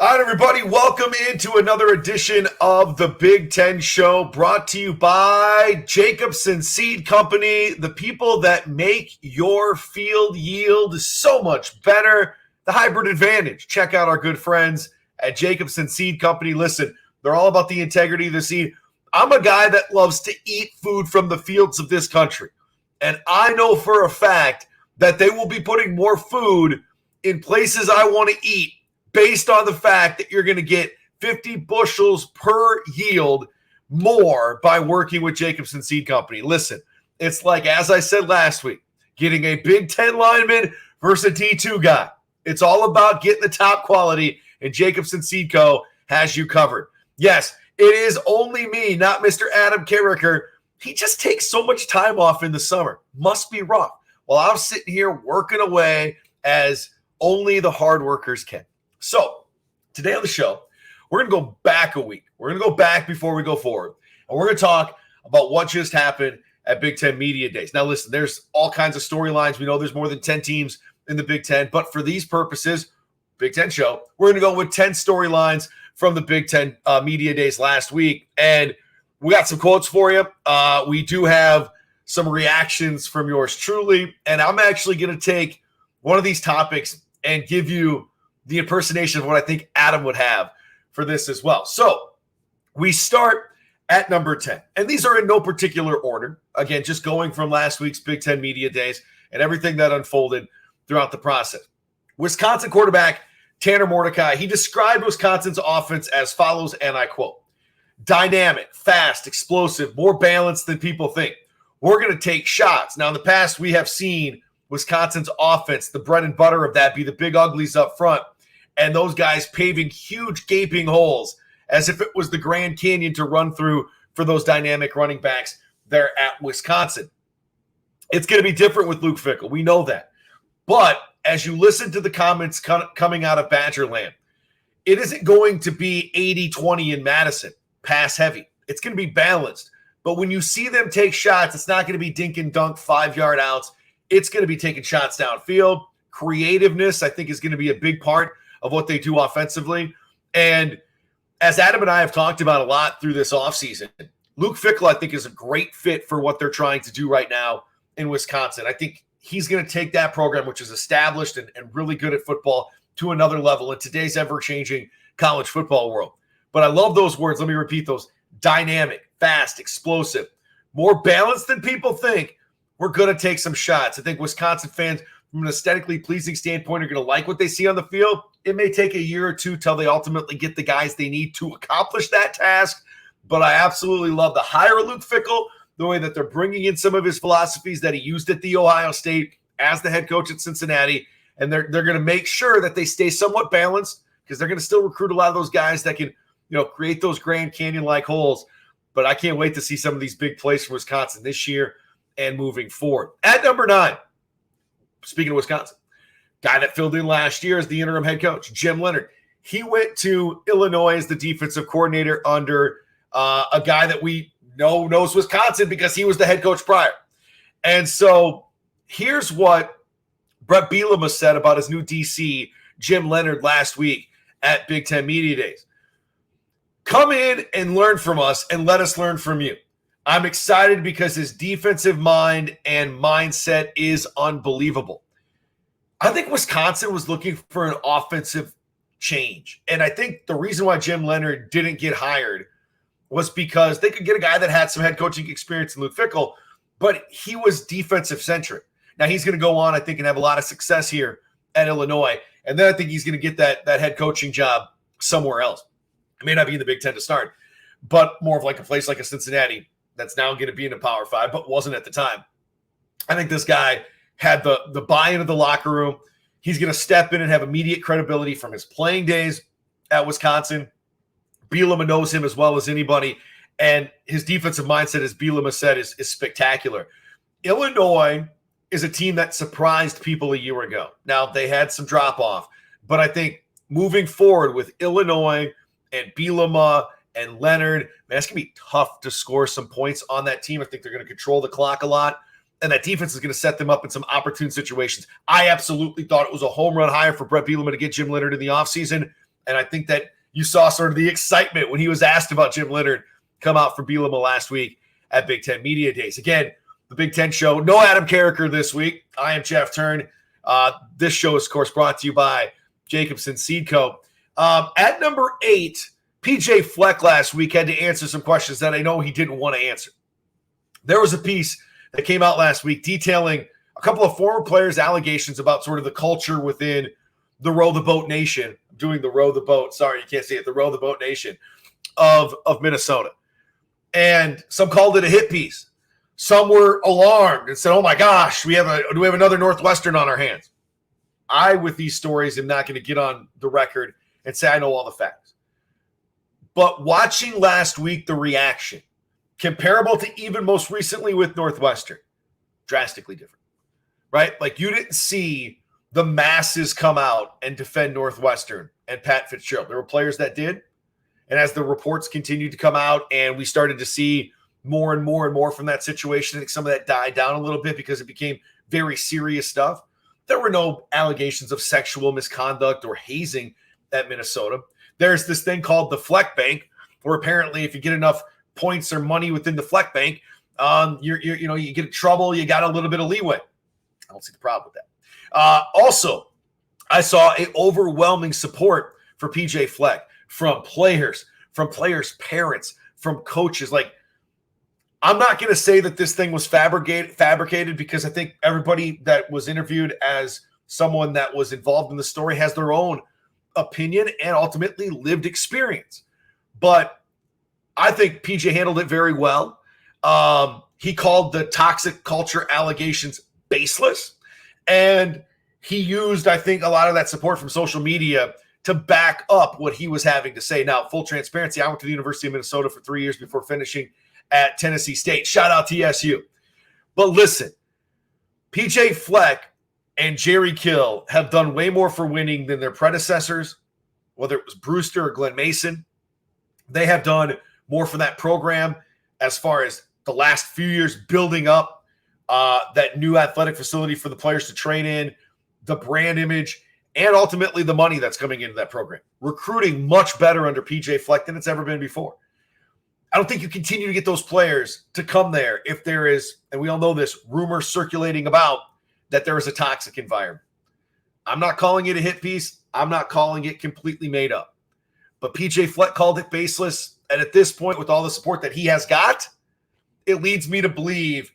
All right, everybody, welcome into another edition of the Big Ten Show, brought to you by Jacobson Seed Company, the people that make your field yield so much better. The hybrid advantage. Check out our good friends at Jacobson Seed Company. Listen, they're all about the integrity of the seed. I'm a guy that loves to eat food from the fields of this country, and I know for a fact that they will be putting more food in places I want to eat based on the fact that you're going to get 50 bushels per yield more by working with Jacobson Seed Company. Listen, it's like, as I said last week, getting a Big Ten lineman versus a D2 guy. It's all about getting the top quality, and Jacobson Seed Co. has you covered. Yes, it is only me, not Mr. Adam Carricker. He just takes so much time off in the summer. Must be rough. While I'm sitting here working away as only the hard workers can. So, today on the show, we're going to go back a week. We're going to go back before we go forward. And we're going to talk about what just happened at Big Ten Media Days. Now, listen, there's all kinds of storylines. We know there's more than 10 teams in the Big Ten. But for these purposes, Big Ten show, we're going to go with 10 storylines from the Big Ten Media Days last week. And we got some quotes for you. We do have some reactions from yours truly. And I'm actually going to take one of these topics and give you the impersonation of what I think Adam would have for this as well. So we start at number 10. And these are in no particular order. Again, just going from last week's Big Ten Media Days and everything that unfolded throughout the process. Wisconsin quarterback Tanner Mordecai, he described Wisconsin's offense as follows, and I quote, "Dynamic, fast, explosive, more balanced than people think. We're going to take shots." Now, in the past, we have seen Wisconsin's offense, the bread and butter of that, be the big uglies up front, and those guys paving huge gaping holes as if it was the Grand Canyon to run through for those dynamic running backs there at Wisconsin. It's going to be different with Luke Fickell. We know that. But as you listen to the comments coming out of Badgerland, it isn't going to be 80-20 in Madison, pass heavy. It's going to be balanced. But when you see them take shots, it's not going to be dink and dunk 5-yard outs. It's going to be taking shots downfield. Creativeness, I think, is going to be a big part of what they do offensively. And as Adam and I have talked about a lot through this offseason, Luke Fickell, I think, is a great fit for what they're trying to do right now in Wisconsin. I think he's going to take that program, which is established and really good at football, to another level in today's ever-changing college football world. But I love those words. Let me repeat those. Dynamic, fast, explosive, more balanced than people think. We're going to take some shots. I think Wisconsin fans, from an aesthetically pleasing standpoint, are going to like what they see on the field. It may take a year or two till they ultimately get the guys they need to accomplish that task. But I absolutely love the hire of Luke Fickell, the way that they're bringing in some of his philosophies that he used at the Ohio State as the head coach at Cincinnati. And they're going to make sure that they stay somewhat balanced, because they're going to still recruit a lot of those guys that can, create those Grand Canyon-like holes. But I can't wait to see some of these big plays from Wisconsin this year and moving forward. At number 9, speaking of Wisconsin, guy that filled in last year as the interim head coach, Jim Leonhard. He went to Illinois as the defensive coordinator under a guy that we know knows Wisconsin because he was the head coach prior. And so here's what Brett Bielema said about his new DC, Jim Leonhard, last week at Big Ten Media Days. "Come in and learn from us and let us learn from you. I'm excited because his defensive mind and mindset is unbelievable." I think Wisconsin was looking for an offensive change. And I think the reason why Jim Leonhard didn't get hired was because they could get a guy that had some head coaching experience in Luke Fickell, but he was defensive centric. Now he's going to go on, I think, and have a lot of success here at Illinois. And then I think he's going to get that head coaching job somewhere else. It may not be in the Big Ten to start, but more of like a place like a Cincinnati that's now going to be in the Power 5, but wasn't at the time. I think this guy had the buy-in of the locker room. He's going to step in and have immediate credibility from his playing days at Wisconsin. Bielema knows him as well as anybody, and his defensive mindset, as Bielema said, is spectacular. Illinois is a team that surprised people a year ago. Now, they had some drop-off, but I think moving forward with Illinois and Bielema and Leonhard, man, it's going to be tough to score some points on that team. I think they're going to control the clock a lot, and that defense is going to set them up in some opportune situations. I absolutely thought it was a home run hire for Brett Bielema to get Jim Leonhard in the offseason. And I think that you saw sort of the excitement when he was asked about Jim Leonhard come out for Bielema last week at Big Ten Media Days. Again, the Big Ten Show. No Adam Carricker this week. I am Jeff Turn. This show is, of course, brought to you by Jacobson Seed Co. At number 8, PJ Fleck last week had to answer some questions that I know he didn't want to answer. There was a piece that came out last week detailing a couple of former players' allegations about sort of the culture within the Row the Boat Nation. I'm doing the Row the Boat. Sorry, you can't see it. The Row the Boat Nation of Minnesota. And some called it a hit piece. Some were alarmed and said, oh my gosh, do we have another Northwestern on our hands? I, with these stories, am not going to get on the record and say I know all the facts. But watching last week, the reaction, comparable to even most recently with Northwestern, drastically different, right? Like you didn't see the masses come out and defend Northwestern and Pat Fitzgerald. There were players that did. And as the reports continued to come out and we started to see more and more and more from that situation, I think some of that died down a little bit because it became very serious stuff. There were no allegations of sexual misconduct or hazing at Minnesota. There's this thing called the Fleck Bank, where apparently if you get enough points or money within the Fleck Bank, you get in trouble, you got a little bit of leeway. I don't see the problem with that. Also, I saw an overwhelming support for PJ Fleck from players' parents, from coaches. Like, I'm not going to say that this thing was fabricated because I think everybody that was interviewed as someone that was involved in the story has their own opinion and ultimately lived experience. But I think PJ handled it very well. He called the toxic culture allegations baseless. And he used, I think, a lot of that support from social media to back up what he was having to say. Now, full transparency, I went to the University of Minnesota for 3 years before finishing at Tennessee State. Shout out to TSU. But listen, PJ Fleck and Jerry Kill have done way more for winning than their predecessors, whether it was Brewster or Glenn Mason. They have done more for that program as far as the last few years building up that new athletic facility for the players to train in, the brand image, and ultimately the money that's coming into that program. Recruiting much better under PJ Fleck than it's ever been before. I don't think you continue to get those players to come there if there is, and we all know this, rumors circulating about that there is a toxic environment. I'm not calling it a hit piece. I'm not calling it completely made up. But PJ Fleck called it baseless. And at this point, with all the support that he has got, it leads me to believe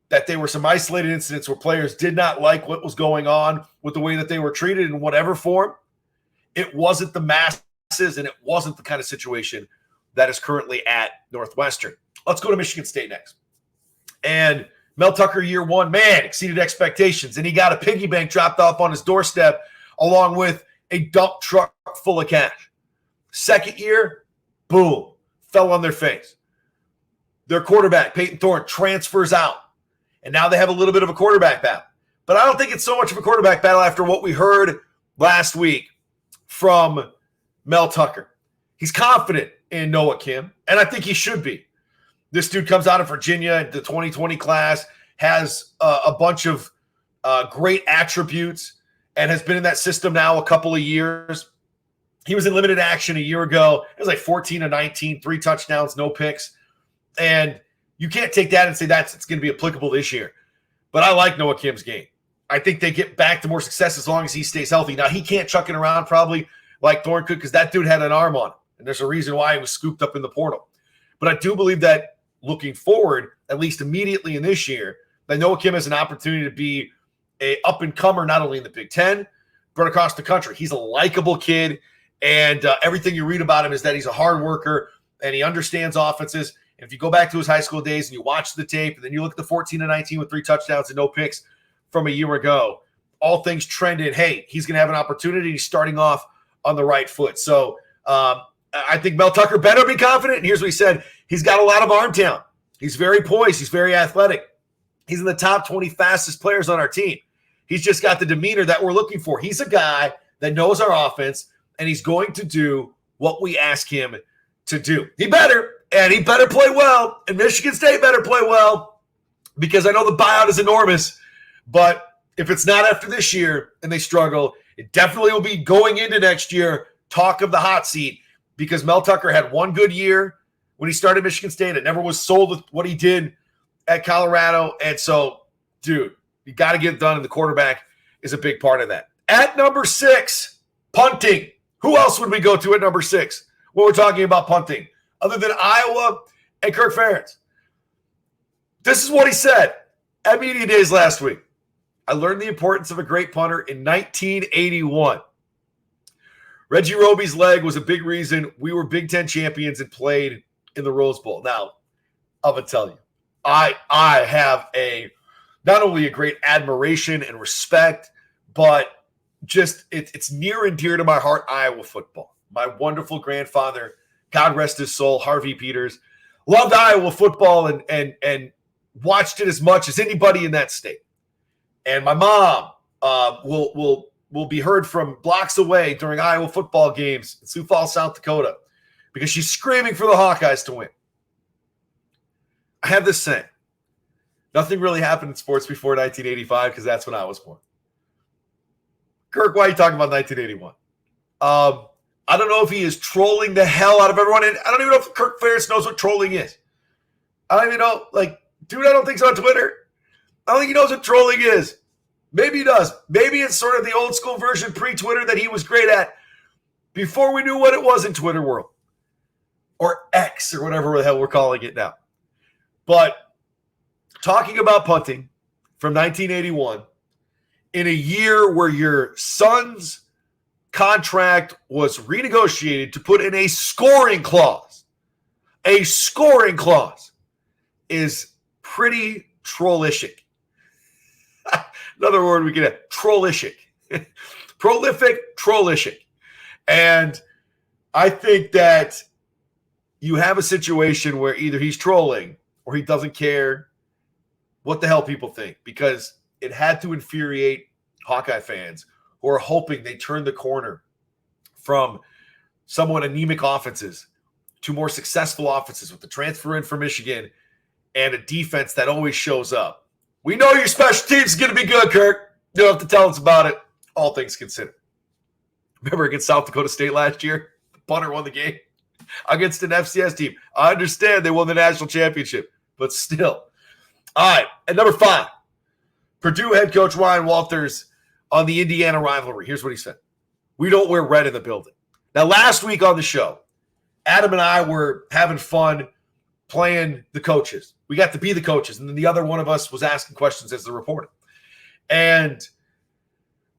that there were some isolated incidents where players did not like what was going on with the way that they were treated in whatever form. It wasn't the masses, and it wasn't the kind of situation that is currently at Northwestern. Let's go to Michigan State next. And Mel Tucker, year one, man, exceeded expectations, and he got a piggy bank dropped off on his doorstep along with a dump truck full of cash. Second year, boom, fell on their face. Their quarterback, Peyton Thorne, transfers out, and now they have a little bit of a quarterback battle. But I don't think it's so much of a quarterback battle after what we heard last week from Mel Tucker. He's confident in Noah Kim, and I think he should be. This dude comes out of Virginia, the 2020 class, has a bunch of great attributes, and has been in that system now a couple of years. He was in limited action a year ago. It was like 14-19, 3 touchdowns, no picks. And you can't take that and say it's going to be applicable this year. But I like Noah Kim's game. I think they get back to more success as long as he stays healthy. Now, he can't chuck it around probably like Thorne could because that dude had an arm on him. And there's a reason why he was scooped up in the portal. But I do believe that looking forward, at least immediately in this year, that Noah Kim has an opportunity to be a up-and-comer not only in the Big Ten, but across the country. He's a likable kid, and everything you read about him is that he's a hard worker and he understands offenses. And if you go back to his high school days and you watch the tape and then you look at the 14-19 with 3 touchdowns and no picks from a year ago, all things trended, hey, he's going to have an opportunity. He's starting off on the right foot. So I think Mel Tucker better be confident. And here's what he said. He's got a lot of arm talent. He's very poised. He's very athletic. He's in the top 20 fastest players on our team. He's just got the demeanor that we're looking for. He's a guy that knows our offense, and he's going to do what we ask him to do. He better play well, and Michigan State better play well, because I know the buyout is enormous, but if it's not after this year and they struggle, it definitely will be going into next year talk of the hot seat because Mel Tucker had one good year when he started Michigan State. It never was sold with what he did at Colorado. And so, dude, you got to get it done, and the quarterback is a big part of that. At number 6, punting. Who else would we go to at number 6 when we're talking about punting other than Iowa and Kirk Ferentz? This is what he said at Media Days last week. I learned the importance of a great punter in 1981. Reggie Roby's leg was a big reason we were Big Ten champions and played in the Rose Bowl. Now, I'm going to tell you, I have not only a great admiration and respect, but just it's near and dear to my heart, Iowa football. My wonderful grandfather, God rest his soul, Harvey Peters, loved Iowa football and watched it as much as anybody in that state. And my mom will be heard from blocks away during Iowa football games in Sioux Falls, South Dakota, because she's screaming for the Hawkeyes to win. I have this saying: nothing really happened in sports before 1985 because that's when I was born. Kirk, why are you talking about 1981? I don't know if he is trolling the hell out of everyone. And I don't even know if Kirk Ferentz knows what trolling is. I don't even know. Dude, I don't think so on Twitter. I don't think he knows what trolling is. Maybe he does. Maybe it's sort of the old school version pre-Twitter that he was great at before we knew what it was in Twitter world. Or X or whatever the hell we're calling it now. But talking about punting from 1981 in a year where your son's contract was renegotiated to put in a scoring clause is pretty trollishic. Another word we can have, trollishic. Prolific, trollishic. And I think that you have a situation where either he's trolling or he doesn't care what the hell people think, because it had to infuriate Hawkeye fans who are hoping they turn the corner from somewhat anemic offenses to more successful offenses with the transfer in from Michigan and a defense that always shows up. We know your special teams is going to be good, Kirk. You don't have to tell us about it, all things considered. Remember against South Dakota State last year? The punter won the game against an FCS team. I understand they won the national championship, but still. All right, at number 5, Purdue head coach Ryan Walters on the Indiana rivalry. Here's what he said. We don't wear red in the building. Now, last week on the show, Adam and I were having fun playing the coaches. We got to be the coaches, and then the other one of us was asking questions as the reporter. And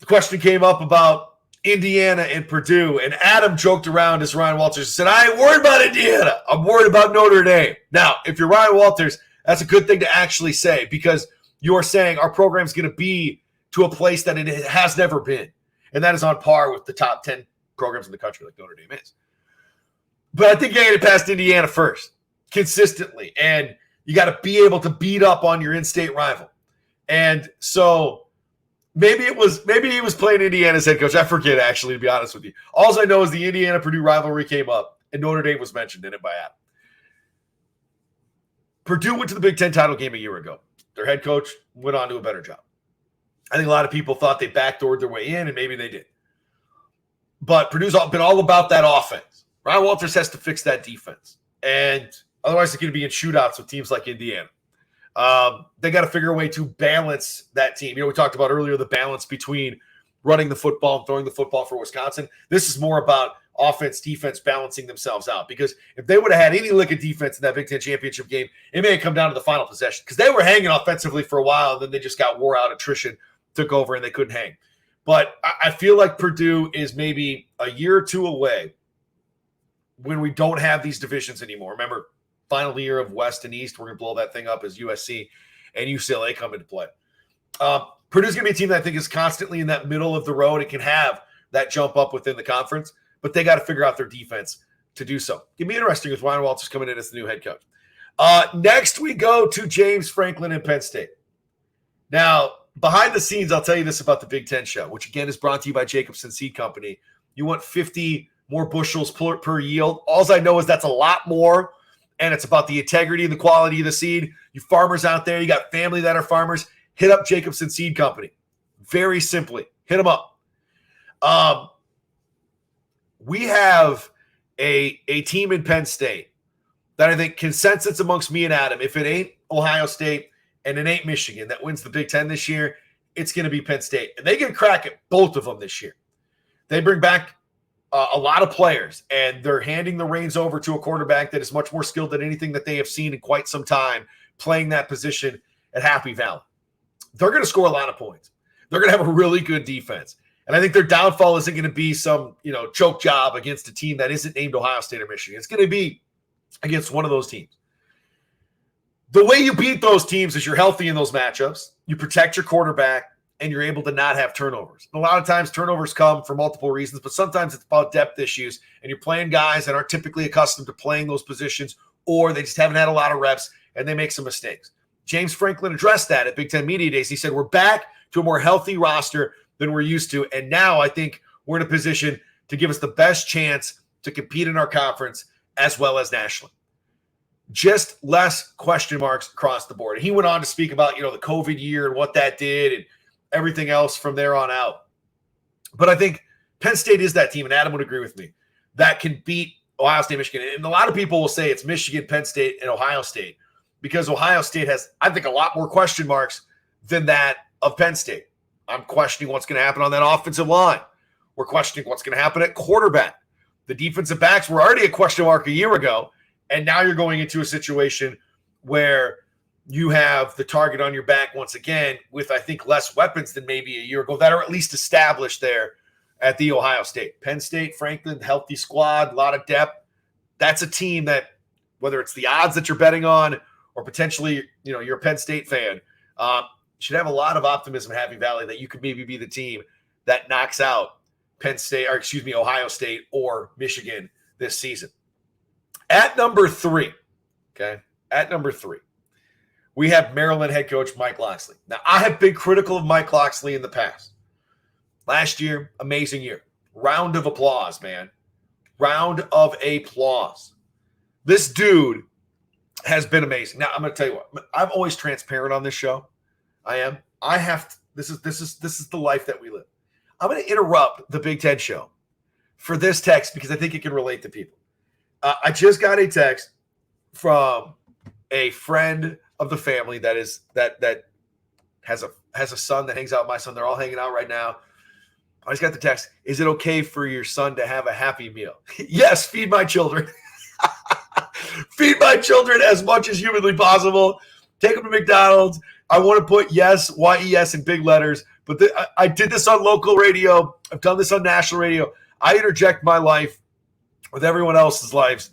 the question came up about Indiana and Purdue, and Adam joked around as Ryan Walters and said, I ain't worried about Indiana. I'm worried about Notre Dame. Now, if you're Ryan Walters, that's a good thing to actually say, because you're saying our program's going to be to a place that it has never been, and that is on par with the top 10 programs in the country like Notre Dame is. But I think you got to get past Indiana first, consistently, and you got to be able to beat up on your in-state rival. And so maybe he was playing Indiana's head coach. I forget, actually, to be honest with you. All I know is the Indiana-Purdue rivalry came up, and Notre Dame was mentioned in it by Adam. Purdue went to the Big Ten title game a year ago. Their head coach went on to a better job. I think a lot of people thought they backdoored their way in, and maybe they did. But Purdue's been all about that offense. Ryan Walters has to fix that defense. And otherwise, they're going to be in shootouts with teams like Indiana. They got to figure a way to balance that team. We talked about earlier the balance between running the football and throwing the football for Wisconsin. This is more about offense, defense balancing themselves out. Because if they would have had any lick of defense in that Big Ten championship game, it may have come down to the final possession. Because they were hanging offensively for a while, and then they just got wore out. Attrition took over, and they couldn't hang. But I feel like Purdue is maybe a year or two away when we don't have these divisions anymore. Remember, final year of West and East, we're going to blow that thing up as USC and UCLA come into play. Purdue's going to be a team that I think is constantly in that middle of the road. It can have that jump up within the conference, but they got to figure out their defense to do so. It'll be interesting with Ryan Walters coming in as the new head coach. Next, we go to James Franklin and Penn State. Now, behind the scenes, I'll tell you this about the Big Ten show, which again is brought to you by Jacobson Seed Company. You want 50 more bushels per yield. All I know is that's a lot more, and it's about the integrity and the quality of the seed. You farmers out there, you got family that are farmers, hit up Jacobson Seed Company. Very simply, hit them up. we have a team in Penn State that I think consensus amongst me and Adam, if it ain't Ohio State and it ain't Michigan that wins the Big Ten this year, it's going to be Penn State. And they get a crack at both of them this year. They bring back a lot of players, and they're handing the reins over to a quarterback that is much more skilled than anything that they have seen in quite some time playing that position at Happy Valley. They're going to score a lot of points. They're going to have a really good defense. And I think their downfall isn't going to be some, choke job against a team that isn't named Ohio State or Michigan. It's going to be against one of those teams. The way you beat those teams is you're healthy in those matchups, you protect your quarterback, and you're able to not have turnovers. A lot of times turnovers come for multiple reasons, but sometimes it's about depth issues, and you're playing guys that aren't typically accustomed to playing those positions, or they just haven't had a lot of reps, and they make some mistakes. James Franklin addressed that at Big Ten Media Days. He said, we're back to a more healthy roster than we're used to, and now I think we're in a position to give us the best chance to compete in our conference as well as nationally. Just less question marks across the board. And he went on to speak about, the COVID year and what that did and everything else from there on out. But I think Penn State is that team, and Adam would agree with me, that can beat Ohio State, Michigan. And a lot of people will say it's Michigan, Penn State, and Ohio State because Ohio State has, I think, a lot more question marks than that of Penn State. I'm questioning what's going to happen on that offensive line. We're questioning what's going to happen at quarterback. The defensive backs were already a question mark a year ago, and now you're going into a situation where you have the target on your back once again with, I think, less weapons than maybe a year ago that are at least established there at the Ohio State. Penn State, Franklin, healthy squad, a lot of depth. That's a team that, whether it's the odds that you're betting on or potentially, you're a Penn State fan, should have a lot of optimism in Happy Valley that you could maybe be the team that knocks out Ohio State or Michigan this season. At number 3, we have Maryland head coach Mike Locksley. Now, I have been critical of Mike Locksley in the past. Last year, amazing year. Round of applause, man. Round of applause. This dude has been amazing. Now, I'm going to tell you what. I'm always transparent on this show. I am. I have to, this is the life that we live. I'm going to interrupt the Big Ten show for this text because I think it can relate to people. I just got a text from a friend of the family that has a son that hangs out with my son. They're all hanging out right now. I just got the text. Is it okay for your son to have a Happy Meal? Yes, feed my children. Feed my children as much as humanly possible. Take them to McDonald's. I want to put yes, Y-E-S in big letters. But I did this on local radio. I've done this on national radio. I interject my life with everyone else's lives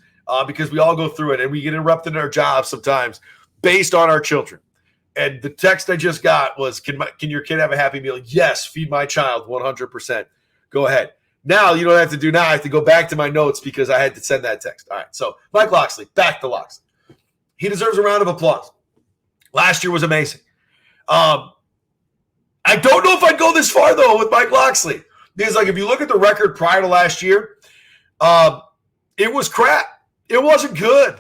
because we all go through it and we get interrupted in our jobs sometimes based on our children. And the text I just got was, can your kid have a Happy Meal? Yes, feed my child 100%. Go ahead. Now you don't have to do now. I have to go back to my notes because I had to send that text. All right, so Mike Locksley, back to Locksley. He deserves a round of applause. Last year was amazing. I don't know if I'd go this far, though, with Mike Locksley. Because, if you look at the record prior to last year, it was crap. It wasn't good.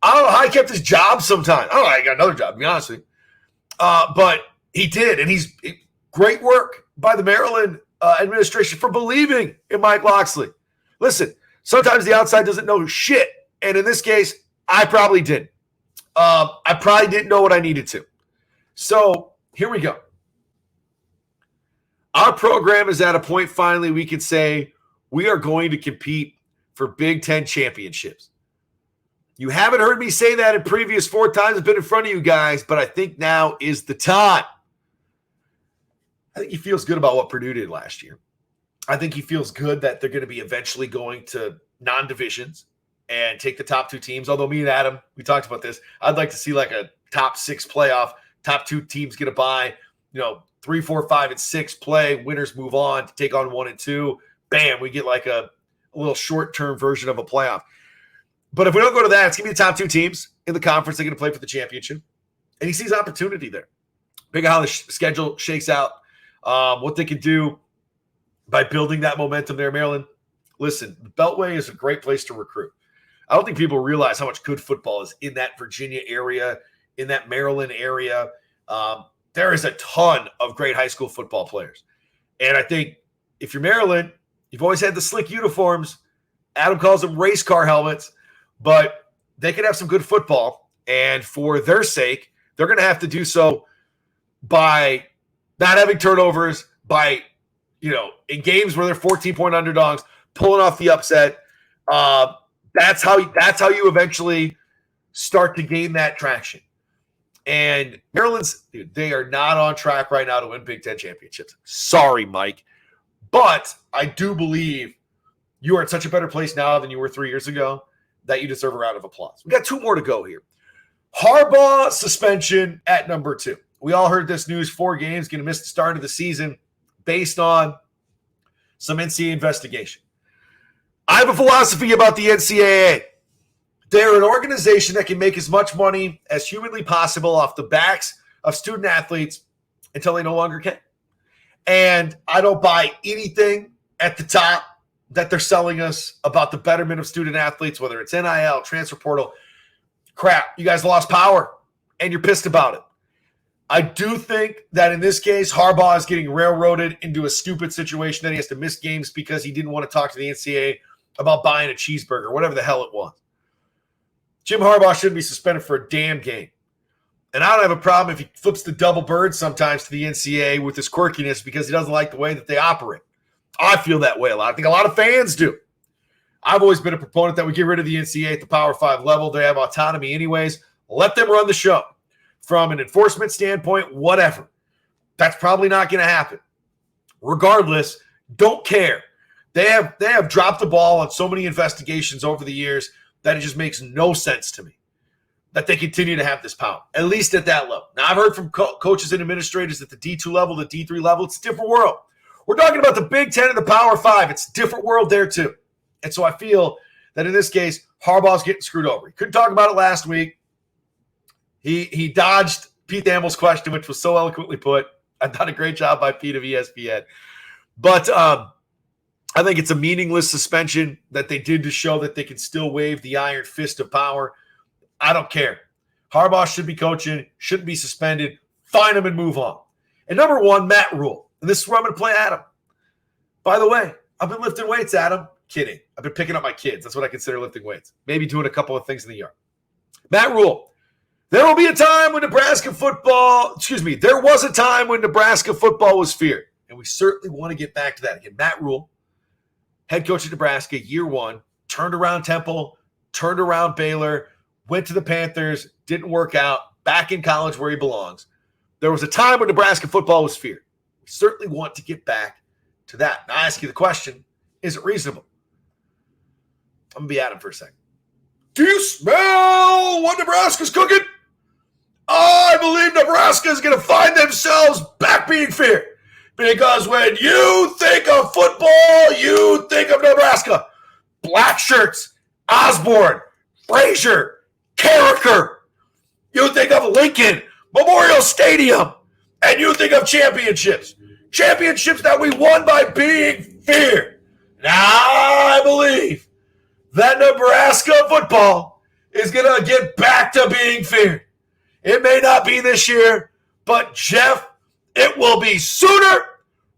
I don't know how he kept his job sometimes. I don't know how he got another job, to be honest with you. But he did, and great work by the Maryland administration for believing in Mike Locksley. Listen, sometimes the outside doesn't know shit, and in this case, I probably didn't. I probably didn't know what I needed to. So here we go. Our program is at a point finally we can say we are going to compete for Big Ten championships. You haven't heard me say that in previous 4 times I've been in front of you guys, but I think now is the time. I think he feels good about what Purdue did last year. I think he feels good that they're going to be eventually going to non-divisions and take the top 2 teams. Although me and Adam, we talked about this. I'd like to see like a top 6 playoff, top 2 teams get a bye, 3, 4, 5, and 6 play. Winners move on to take on 1 and 2. Bam, we get like a little short-term version of a playoff. But if we don't go to that, it's going to be the top 2 teams in the conference. They're going to play for the championship. And he sees opportunity there. Big how the schedule shakes out, what they can do by building that momentum there, Maryland. Listen, the Beltway is a great place to recruit. I don't think people realize how much good football is in that Virginia area, in that Maryland area. There is a ton of great high school football players. And I think if you're Maryland, you've always had the slick uniforms. Adam calls them race car helmets, but they can have some good football. And for their sake, they're going to have to do so by not having turnovers, by, in games where they're 14-point underdogs, pulling off the upset. That's how you eventually start to gain that traction. And Maryland's, they are not on track right now to win Big Ten championships. Sorry, Mike. But I do believe you are in such a better place now than you were 3 years ago that you deserve a round of applause. We got 2 more to go here. Harbaugh suspension at number 2. We all heard this news, 4 games, going to miss the start of the season based on some NCAA investigation. I have a philosophy about the NCAA. They're an organization that can make as much money as humanly possible off the backs of student athletes until they no longer can. And I don't buy anything at the top that they're selling us about the betterment of student athletes, whether it's NIL, transfer portal. Crap, you guys lost power, and you're pissed about it. I do think that in this case, Harbaugh is getting railroaded into a stupid situation that he has to miss games because he didn't want to talk to the NCAA about buying a cheeseburger, whatever the hell it was. Jim Harbaugh shouldn't be suspended for a damn game. And I don't have a problem if he flips the double bird sometimes to the NCAA with his quirkiness because he doesn't like the way that they operate. I feel that way a lot. I think a lot of fans do. I've always been a proponent that we get rid of the NCAA at the Power 5 level. They have autonomy anyways. Let them run the show. From an enforcement standpoint, whatever. That's probably not going to happen. Regardless, don't care. They have dropped the ball on so many investigations over the years that it just makes no sense to me that they continue to have this power, at least at that level. Now, I've heard from coaches and administrators at the D2 level, the D3 level. It's a different world. We're talking about the Big Ten and the Power 5. It's a different world there, too. And so I feel that in this case, Harbaugh's getting screwed over. He couldn't talk about it last week. He dodged Pete Thamel's question, which was so eloquently put. I've done a great job by Pete of ESPN. But I think it's a meaningless suspension that they did to show that they can still wave the iron fist of power. I don't care. Harbaugh should be coaching, shouldn't be suspended. Fine him and move on. And number 1, Matt Rule. And this is where I'm going to play Adam. By the way, I've been lifting weights, Adam. Kidding. I've been picking up my kids. That's what I consider lifting weights. Maybe doing a couple of things in the yard. Matt Rule. There will be a time when there was a time when Nebraska football was feared. And we certainly want to get back to that again. Matt Rule, head coach of Nebraska, year 1, turned around Temple, turned around Baylor, went to the Panthers, didn't work out, back in college where he belongs. There was a time when Nebraska football was feared. We certainly want to get back to that. Now, I ask you the question, is it reasonable? I'm going to be at him for a second. Do you smell what Nebraska's cooking? I believe Nebraska is going to find themselves back being feared. Because when you think of football, you think of Nebraska. Black shirts, Osborne, Frazier, Carricker. You think of Lincoln, Memorial Stadium, and you think of championships. Championships that we won by being feared. Now I believe that Nebraska football is going to get back to being feared. It may not be this year, but Jeff, it will be sooner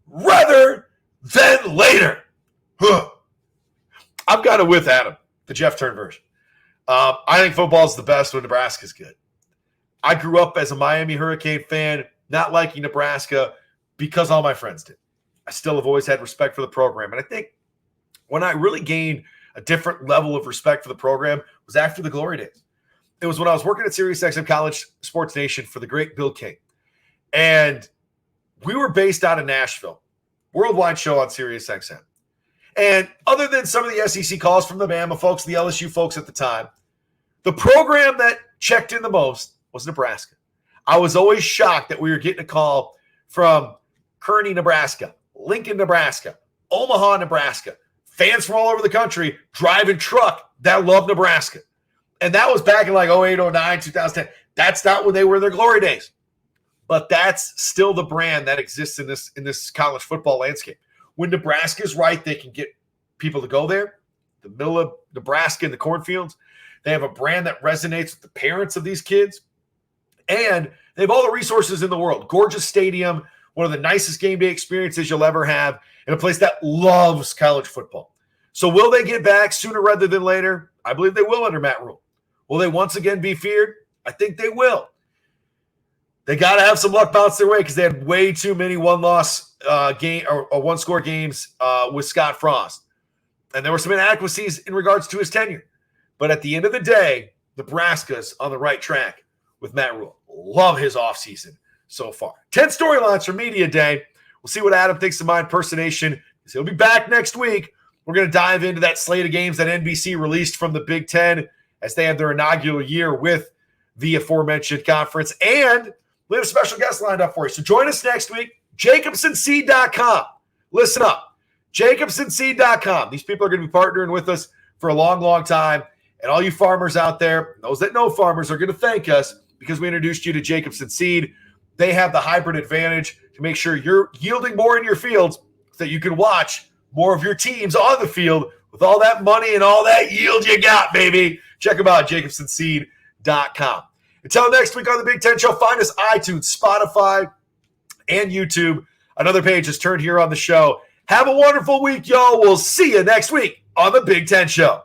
rather than later. I'm kind of with Adam, the Jeff Turn version. I think football is the best when Nebraska's good. I grew up as a Miami Hurricane fan, not liking Nebraska because all my friends did. I still have always had respect for the program. And I think when I really gained a different level of respect for the program was after the glory days. It was when I was working at SiriusXM College Sports Nation for the great Bill King. And we were based out of Nashville, worldwide show on SiriusXM. And other than some of the SEC calls from the Bama folks, the LSU folks at the time, the program that checked in the most was Nebraska. I was always shocked that we were getting a call from Kearney, Nebraska, Lincoln, Nebraska, Omaha, Nebraska, fans from all over the country driving truck that love Nebraska. And that was back in like 08, 09, 2010. That's not when they were in their glory days. But that's still the brand that exists in this college football landscape. When Nebraska's right, they can get people to go there. The middle of Nebraska in the cornfields. They have a brand that resonates with the parents of these kids. And they have all the resources in the world. Gorgeous stadium, one of the nicest game day experiences you'll ever have, and a place that loves college football. So will they get back sooner rather than later? I believe they will under Matt Rhule. Will they once again be feared? I think they will. They got to have some luck bounce their way because they had way too many one-loss game or one-score games with Scott Frost. And there were some inadequacies in regards to his tenure. But at the end of the day, Nebraska's on the right track with Matt Rhule. Love his offseason so far. 10 storylines for Media Day. We'll see what Adam thinks of my impersonation. He'll be back next week. We're going to dive into that slate of games that NBC released from the Big Ten as they have their inaugural year with the aforementioned conference. And we have a special guest lined up for you. So join us next week. JacobsonSeed.com. Listen up. JacobsonSeed.com. These people are going to be partnering with us for a long, long time. And all you farmers out there, those that know farmers, are going to thank us because we introduced you to Jacobson Seed. They have the hybrid advantage to make sure you're yielding more in your fields so that you can watch more of your teams on the field with all that money and all that yield you got, baby. Check them out, JacobsonSeed.com. Until next week on the Big Ten Show, find us iTunes, Spotify, and YouTube. Another page is turned here on the show. Have a wonderful week, y'all. We'll see you next week on the Big Ten Show.